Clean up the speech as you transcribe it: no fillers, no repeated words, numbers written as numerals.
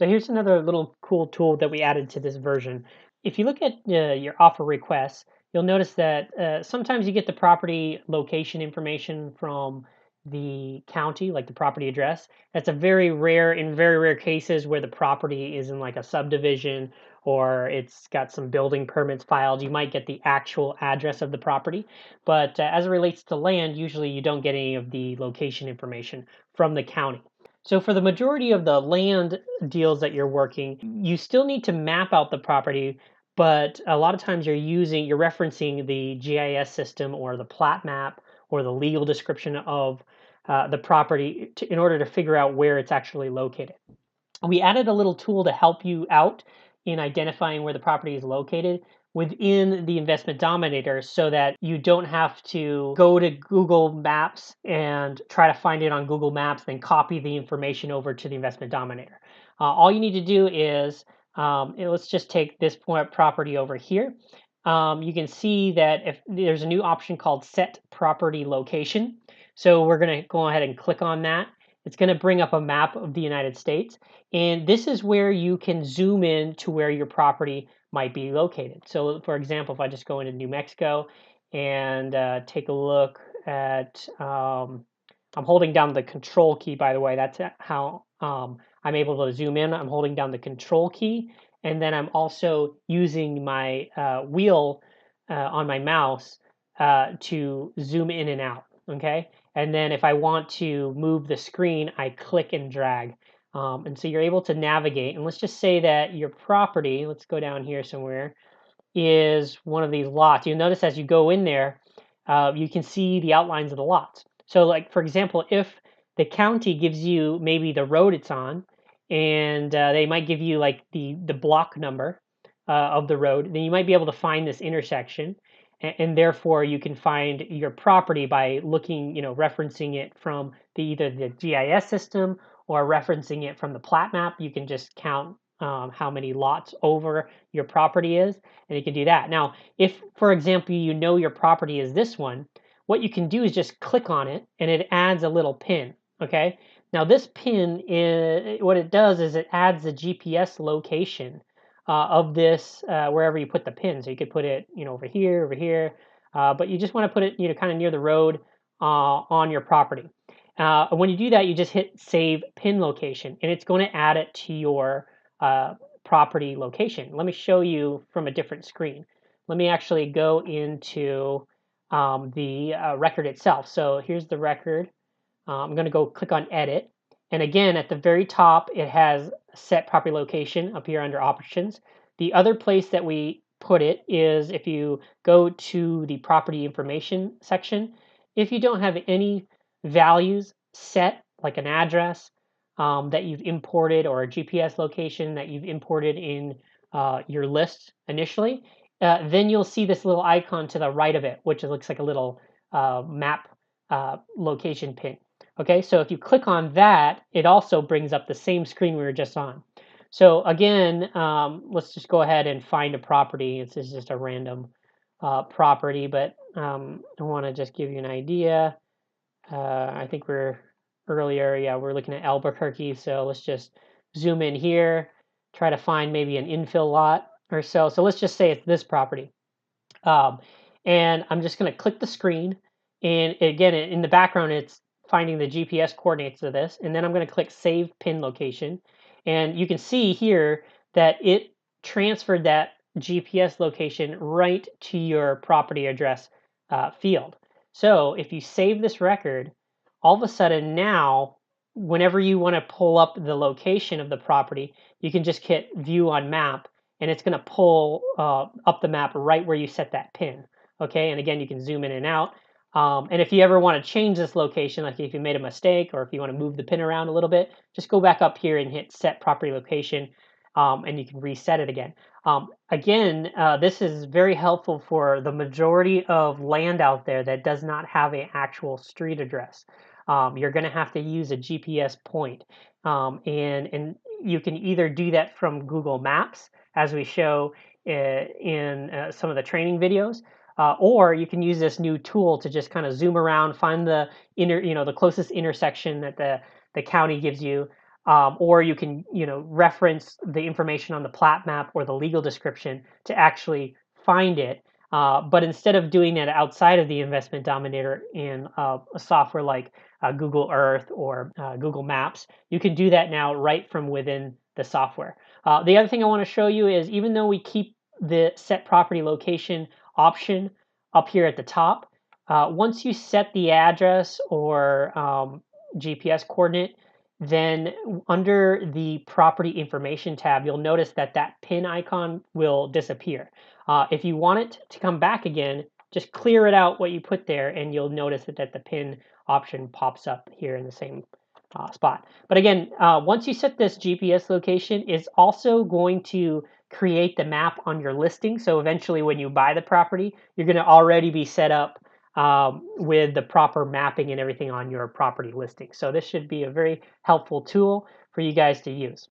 So here's another little cool tool that we added to this version. If you look at your offer requests, you'll notice that sometimes you get the property location information from the county, like the property address. That's a in very rare cases where the property is in like a subdivision or it's got some building permits filed. You might get the actual address of the property. But as it relates to land, usually you don't get any of the location information from the county. So for the majority of the land deals that you're working, you still need to map out the property, but a lot of times you're referencing the GIS system or the plat map or the legal description of the property in order to figure out where it's actually located. We added a little tool to help you out in identifying where the property is located within the investment dominator so that you don't have to go to Google Maps and try to find it on Google Maps, then copy the information over to the investment dominator. All you need to do is, let's just take this property over here. You can see that if there's a new option called set property location. So we're going to go ahead and click on that. It's going to bring up a map of the United States. And this is where you can zoom in to where your property might be located. So for example, if I just go into New Mexico and take a look at, I'm holding down the control key, by the way, that's how I'm able to zoom in. I'm holding down the control key, and then I'm also using my wheel on my mouse to zoom in and out, okay? And then if I want to move the screen, I click and drag. And so you're able to navigate. And let's just say that your property, let's go down here somewhere, is one of these lots. You'll notice as you go in there, you can see the outlines of the lots. So, like for example, if the county gives you maybe the road it's on, and they might give you like the block number of the road, then you might be able to find this intersection, and therefore you can find your property by looking, referencing it from either the GIS system or referencing it from the plat map. You can just count how many lots over your property is, and you can do that. Now, if, for example, you know your property is this one, what you can do is just click on it, and it adds a little pin, okay? Now, this pin, what it does is it adds the GPS location of this wherever you put the pin. So you could put it, over here, but you just want to put it, kind of near the road on your property. When you do that, you just hit Save Pin Location, and it's going to add it to your property location. Let me show you from a different screen. Let me actually go into the record itself. So here's the record. I'm going to go click on Edit. And again, at the very top, it has Set Property Location up here under Options. The other place that we put it is if you go to the Property Information section. If you don't have any values set, like an address that you've imported or a GPS location that you've imported in your list initially, then you'll see this little icon to the right of it, which looks like a little map location pin. Okay, so if you click on that, it also brings up the same screen we were just on. So again, let's just go ahead and find a property. This is just a random property, but I want to just give you an idea. I think we're looking at Albuquerque, so let's just zoom in here, try to find maybe an infill lot or so. So let's just say it's this property. And I'm just going to click the screen, and again, in the background, it's finding the GPS coordinates of this, and then I'm going to click Save Pin Location, and you can see here that it transferred that GPS location right to your property address field. So if you save this record, all of a sudden now, whenever you want to pull up the location of the property, you can just hit View on Map, and it's going to pull up the map right where you set that pin. Okay, and again, you can zoom in and out. And if you ever want to change this location, like if you made a mistake or if you want to move the pin around a little bit, just go back up here and hit Set Property Location, and you can reset it again. This is very helpful for the majority of land out there that does not have an actual street address. You're going to have to use a GPS point, and you can either do that from Google Maps, as we show in some of the training videos, or you can use this new tool to just kind of zoom around, find the the closest intersection that the county gives you, or you can reference the information on the plat map or the legal description to actually find it. But instead of doing that outside of the investment dominator in a software like Google Earth or Google Maps, you can do that now right from within the software. The other thing I want to show you is, even though we keep the set property location option up here at the top, once you set the address or GPS coordinate, then under the property information tab, you'll notice that that pin icon will disappear. If you want it to come back again, just clear it out what you put there, and you'll notice that the pin option pops up here in the same spot. But again, once you set this GPS location, it's also going to create the map on your listing. So eventually, when you buy the property, you're going to already be set up with the proper mapping and everything on your property listing. So this should be a very helpful tool for you guys to use.